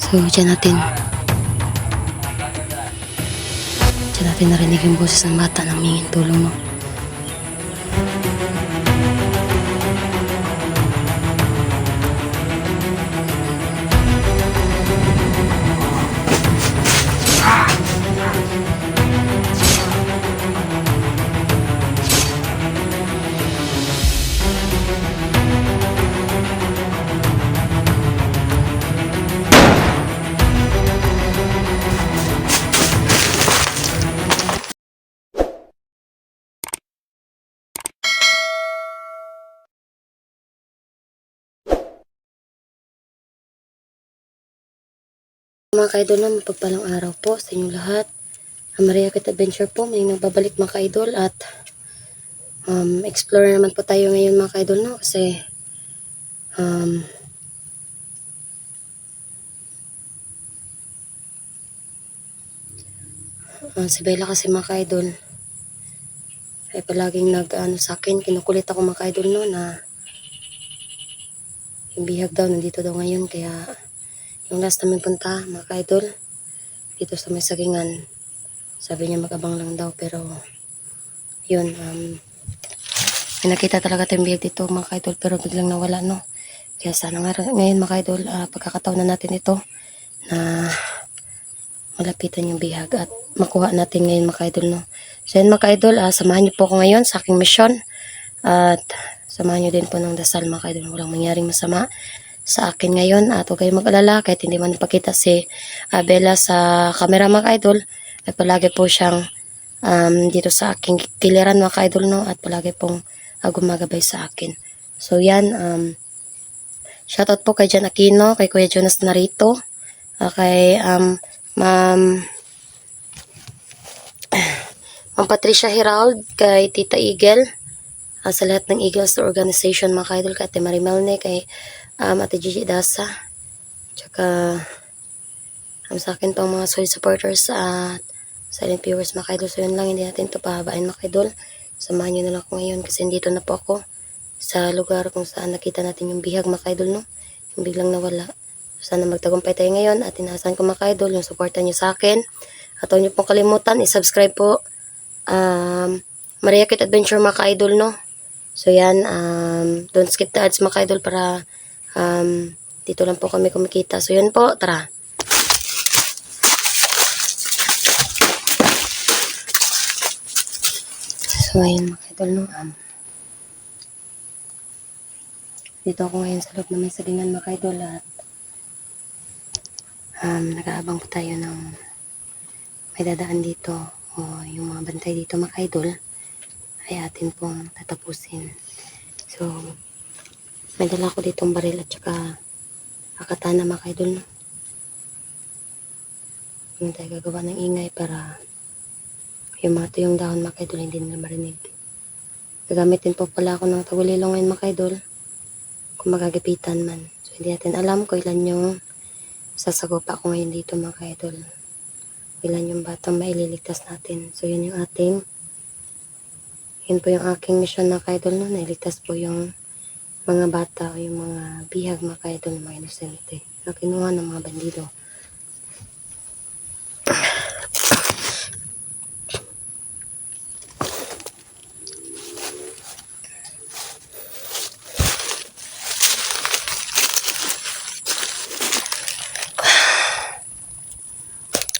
So, dyan natin narinig yung boses ng bata na humingi ng tulong, no? Mga ka-idol, na mapagpalang araw po sa inyong lahat. Maria Kit Adventure po, may nagbabalik mga ka-idol at explore naman po tayo ngayon mga ka-idol, no? Kasi si Bella kasi mga ka-idol ay palaging sa akin, kinukulit ako mga ka-idol, no, na yung bihag daw nandito daw ngayon. Kaya yung last namin punta mga ka-idol dito sa may sagingan, sabi niya mag-abang lang daw, pero yun, may nakita talaga tayong bihag dito mga ka-idol, pero biglang nawala, no? Kaya sana nga ngayon mga ka-idol, pagkakataon na natin ito na malapitan yung bihag at makuha natin ngayon mga ka-idol, no? So yun mga ka-idol, samahan niyo po ako ngayon sa aking mission at samahan niyo din po ng dasal mga ka-idol. Walang mangyaring masama sa akin ngayon at huwag kayong mag-alala kahit hindi man ipakita si Bella sa camera mga ka-idol, ay palagi po siyang dito sa aking kiliran mga ka-idol, no? At palagi pong gumagabay sa akin. So yan, shoutout po kay Jan Aquino, kay Kuya Jonas Narito, kay Ma'am Patricia Herald, kay Tita Eagle, sa lahat ng Eagles Organization mga ka-idol, kay Ate Marimelne, kay Ate Gigi Dasa, tsaka sa akin pang mga solid supporters at silent viewers mga ka-idol. So yun lang, hindi natin ito pahabain mga ka-idol. Samahan nyo na lang ako ngayon kasi dito na po ako sa lugar kung saan nakita natin yung bihag mga ka-idol, no? Yung biglang nawala. Sana magtagumpay tayo ngayon at inaasahan ko mga ka-idol yung supportan nyo sa akin. At huwag nyo pong kalimutan, isubscribe po Maria Kit Adventure mga ka-idol, no? So yan, don't skip the ads mga ka-idol para dito lang po kami kumikita. So yun po, tara. So ayun mga ka-idol, no? Dito ako ngayon sa loob na may sagingan mga ka-idol at nag-aabang po tayo ng may dadaan dito o yung mga bantay dito mga ka-idol ay atin pong tatapusin. So may dala ko ditong baril at saka katana mga ka-idol, no? Hindi tayo gagawa ng ingay para yung mga tuyong dahon mga ka-idol hindi nila marinig. Gagamitin po pala ako ng tagulilong ngayon mga ka-idol kung magagipitan man. So hindi natin alam kung ilan yung sasagupa ko ngayon dito mga ka-idol. Ilan yung batang maililigtas natin. So yun yung yun po yung aking mission mga ka-idol, no? Nailigtas po yung mga bata o yung mga bihag mga ka-idol, mga inosente na kinuha ng mga bandido.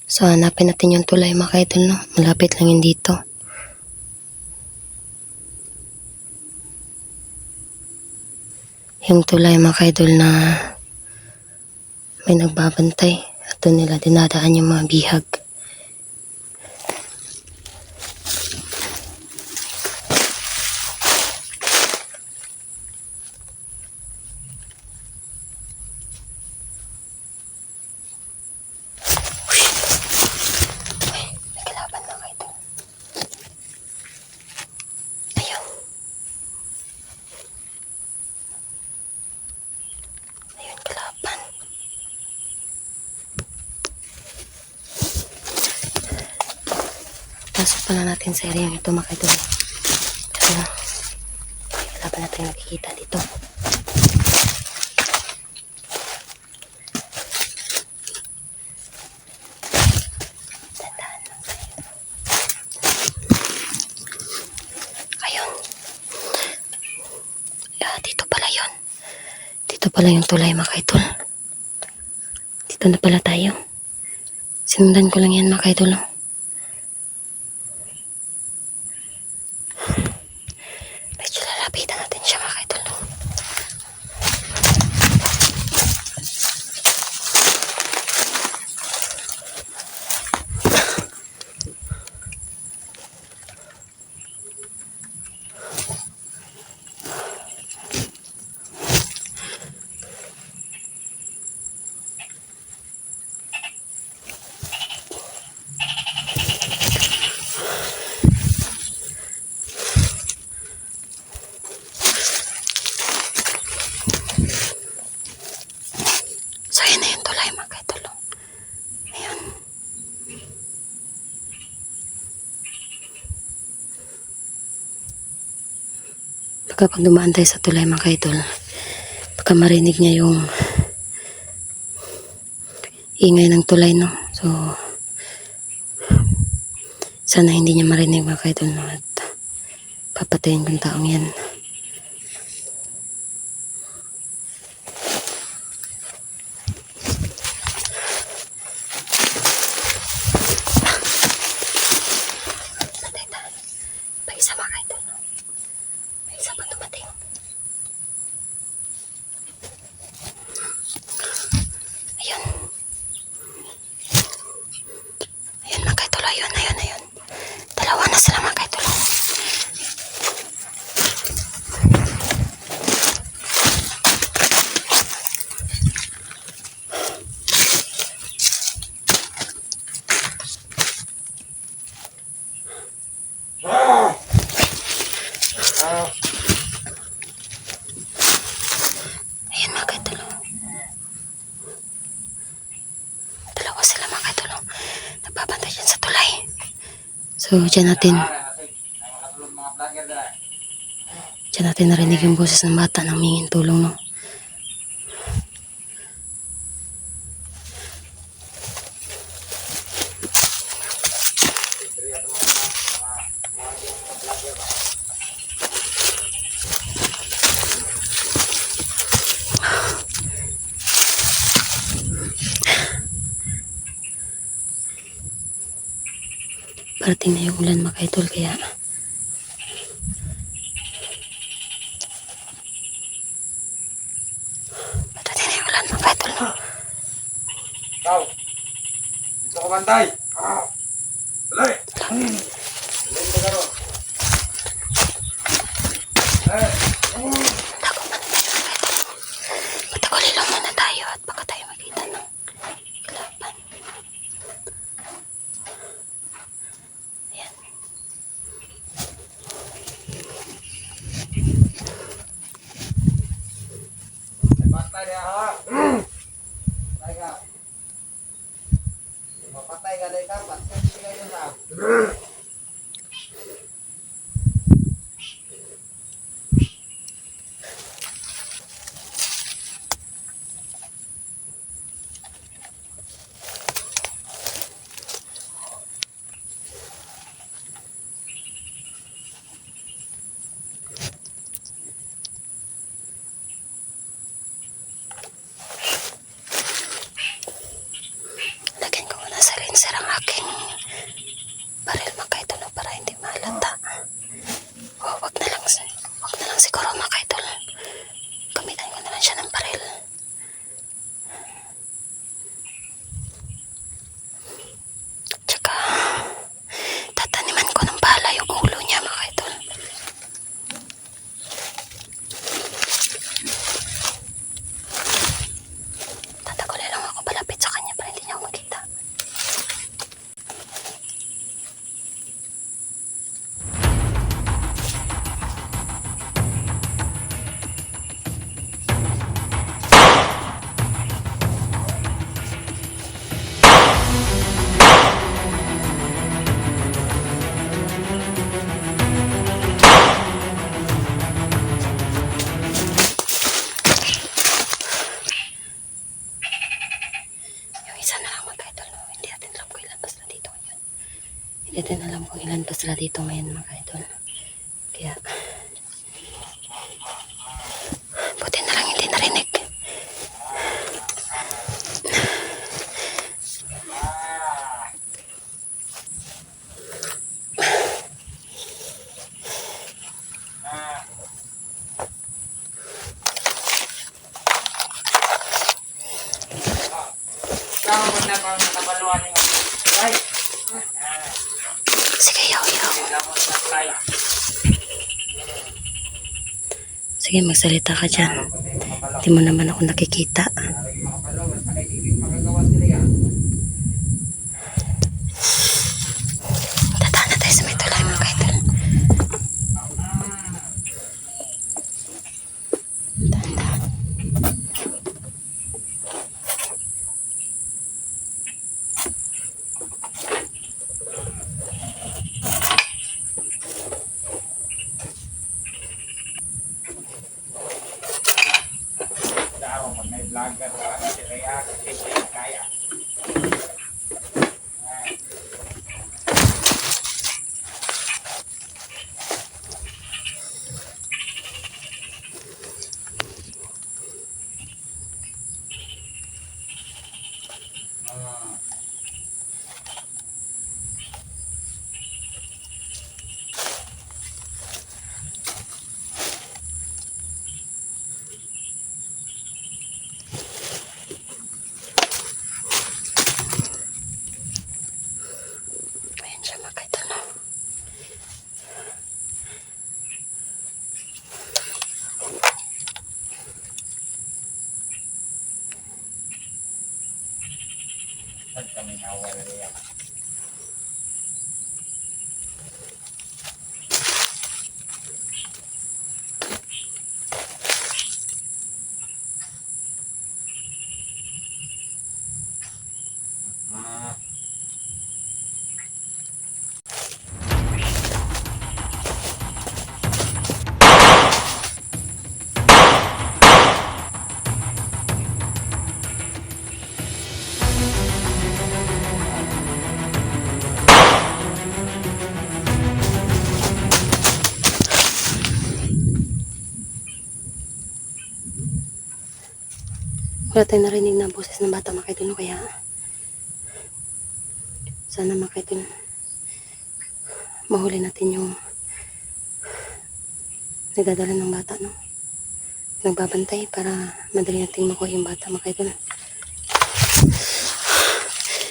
So hanapin natin yung tulay mga ka-idol, no? Malapit lang yun dito. Yung tulay mga ka-idol na may nagbabantay at doon nila dinadaan yung mga bihag. Pasok pala natin sa area ito mga ka-idol. So, wala pa natin nakikita dito. Ito pala yung tulay mga kaidol. Dito na pala tayo. Sinundan ko lang yan mga kaidol. Medyo lalapitan natin siya mga kaidol. So, yun na yung tulay mga kaidol. Ayun. Baka pag dumaan tayo sa tulay mga kaidol, baka marinig niya yung ingay ng tulay, no? So, sana hindi niya marinig mga kaidol, no? At papatayin kong taong yan. Patay tayo. May isa mga kaidol, no? May isa pang dumating. Ayun. Ayun mga kaidol, ayun. Dalawa na sila mga kaidol. Ayan mga kaidol. Dalawa sila mga kaidol. Nagbabantay dyan sa tulay. So, dyan natin narinig yung boses ng bata na humingin tulong, no? Parating na yung ulan mga kaidol, kaya parating na yung ulan mga kaidol, no? Ikaw! Ito ko bantay! Tuloy! Tuloy mo garo! Pataguli lang muna tayo at baka tayo makita ng kalaban. Ayan. Bantay niya ha! Patay ka! Mapatay ka day ka! Patay ka na! Lagyan ko muna sa rinser ang aking baril mga kaidol, no? Para hindi mahalata. O, wag na lang siguro mga kaidol. Gamitan ko na lang siya ng baril. Tsaka tataniman ko ng bala yung ulo niya mga kaidol. Tatagulay lang ako palapit sa kanya para hindi niya ako makita. Yung isa na lang mga kaidol, no? Hindi natin alam kung ilan pa sila dito ngayon. Hindi natin alam kung ilan pa sila dito ngayon mga kaidol. Kaya buti na lang hindi narinig. Sige, magsalita ka dyan. Hindi mo naman ako nakikita. Dadaan na tayo sa may tulay mga kaidol. Dahan-dahan. Ayan siya mga kaidol, no? Wala tayong narinig na boses ng bata mga kaidol, no? Kaya sana mga kaidol mahuli natin yung nagdadala ng bata, no? Nagbabantay para madali natin makuha yung bata mga kaidol.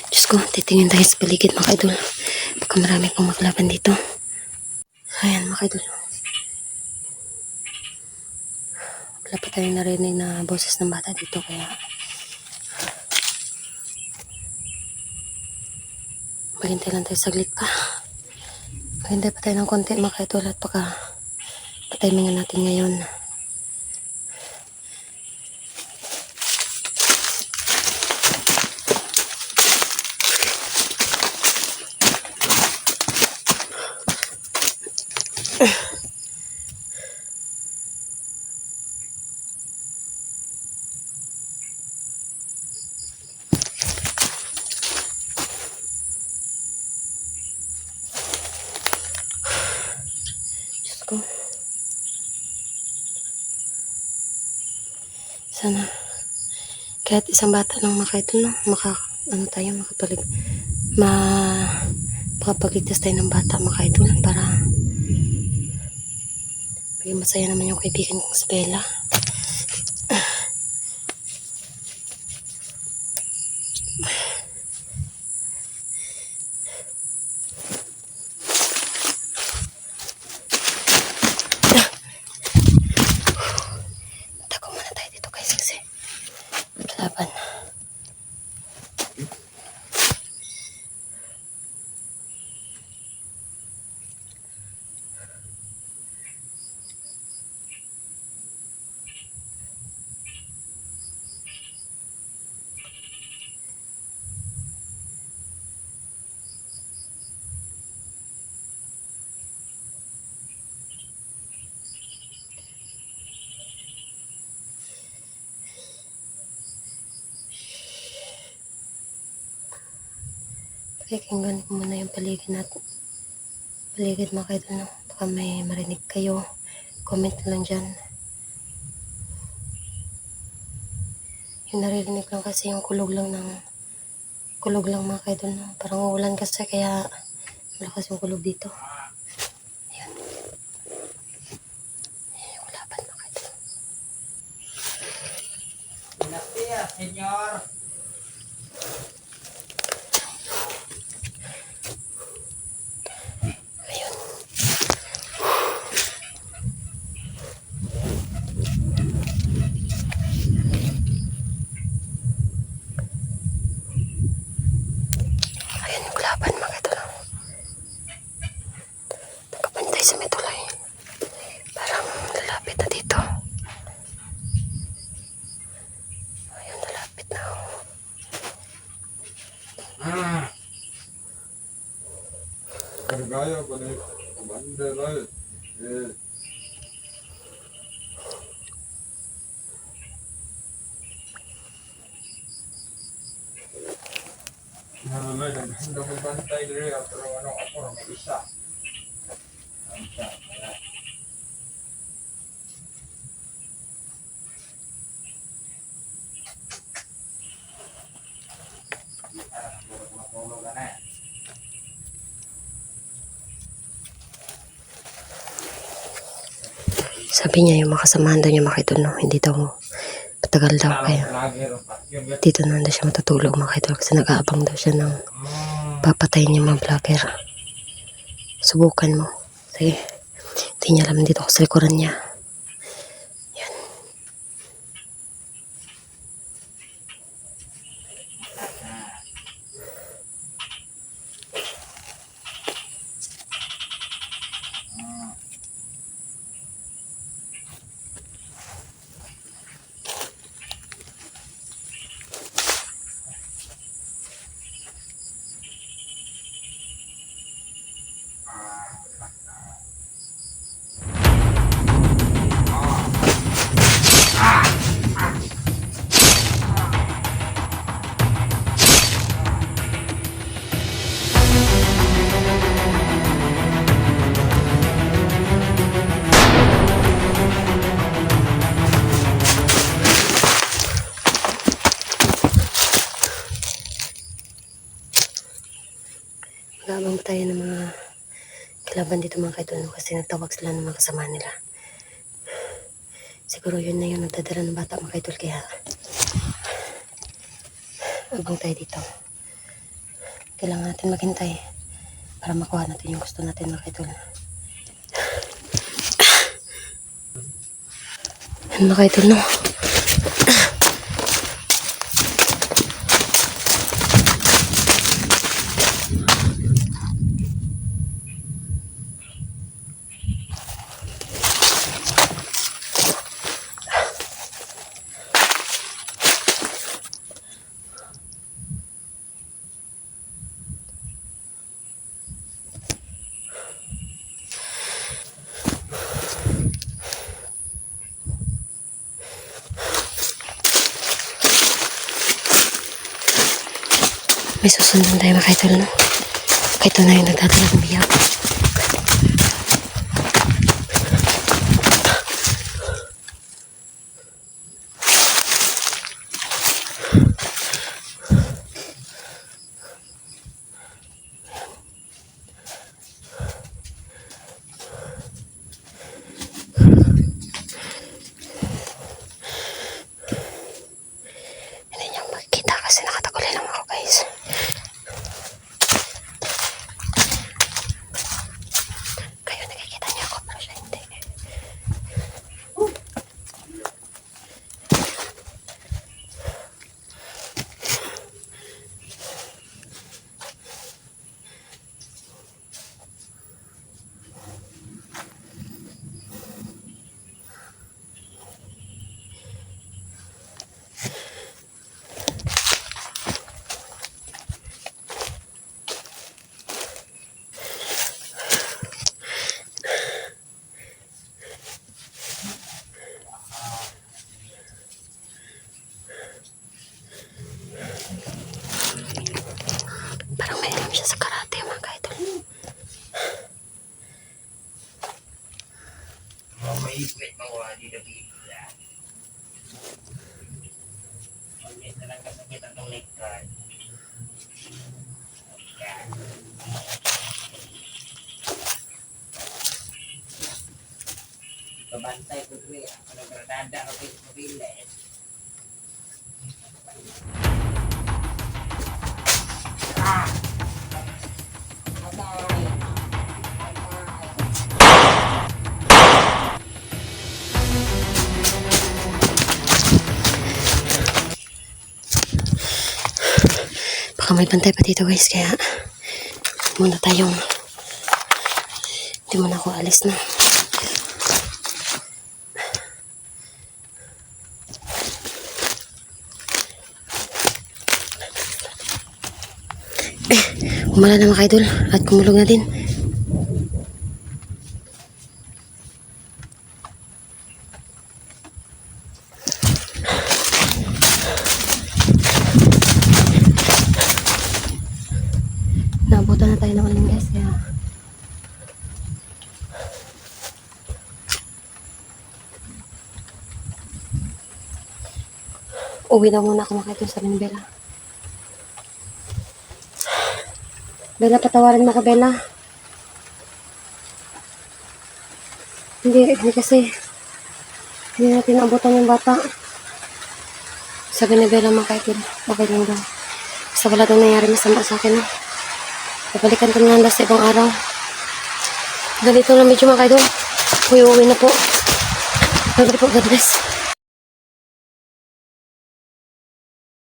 Diyos ko, titingin tayo sa paligid mga kaidol. Baka marami pong maklaban dito. Ayan mga kaidol. Wala pa tayong narinig na boses ng bata dito, kaya maghintay lang tayo saglit pa. Maghintay pa tayo ng konti mga kaidol at baka patimingan natin ngayon. Diyos ko. Sana kahit isang bata lang makaidol, no? Makapagligtas tayo ng bata makaidol para maging masaya naman yung kaibigan kong si Bella. Tago muna tayo dito guys kasi laban. Pakikinggan ko muna yung paligid natin. Paligid mga kaidol, no? Baka may marinig kayo. Comment lang dyan. Yung naririnig lang kasi yung kulog lang mga kaidol, no? Parang uulan kasi kaya malakas yung kulog dito. Ayan. Ayan yung laban mga kaidol. Buenos días, señor. Ayun. gaya ko na kumanda na Naralay, naghanda mo bantay diri pero ano ako may isa. Ang isa, kaya Matulog ka na. Sabi niya yung mga kasamahan daw niya mga idol, no? Hindi daw patagal daw kaya Lagi rin pa. Yun, yun. dito na daw siya matutulog mga idol kasi nag-aabang daw siya ng papatayin niya mga vlogger. Subukan mo. Sige. Hindi niya alam dito ako sa likuran niya. Yan. Mag-aabang tayo ng mga kalaban dito mga kaidol, no? Kasi nagtawag sila ng mga kasama nila. Siguro yun na yung nagdadala ng bata mga kaidol, kaya abang tayo dito. Kailangan natin maghintay para makuha natin yung gusto natin mga kaidol. Yan mga kaidol, no? May susundan tayo mga kaidol, no? Ito na yung nagdadala ng biyak. Hindi niyo makikita kasi nakatakulay lang ako, guys. Kayo nakikita niyo ako pero siya hindi. Parang may alam siya sa karate mga kaidol. Maipit mo di na bigla. Hindi talaga sakit ang tulikan. Yan. Kabantay ko rin. Ano granada o mabilis. Ah! Patay! Baka may bantay pa dito guys, kaya muna tayong hindi muna ako alis na. Umala na mga idol at kumulog na din. Uwi daw muna ako mga kaidol, sabi ni Bella. Bella, patawarin mo ko, Bella. Hindi kasi, hindi natin naabutan yung bata. Sabi ni Bella mga kaidol, okay lang daw. Basta wala daw nangyari masama sa akin. Babalikan ko na lang sa ibang araw. Ganito lang medyo mga kaidol. Uwi na po. God bless.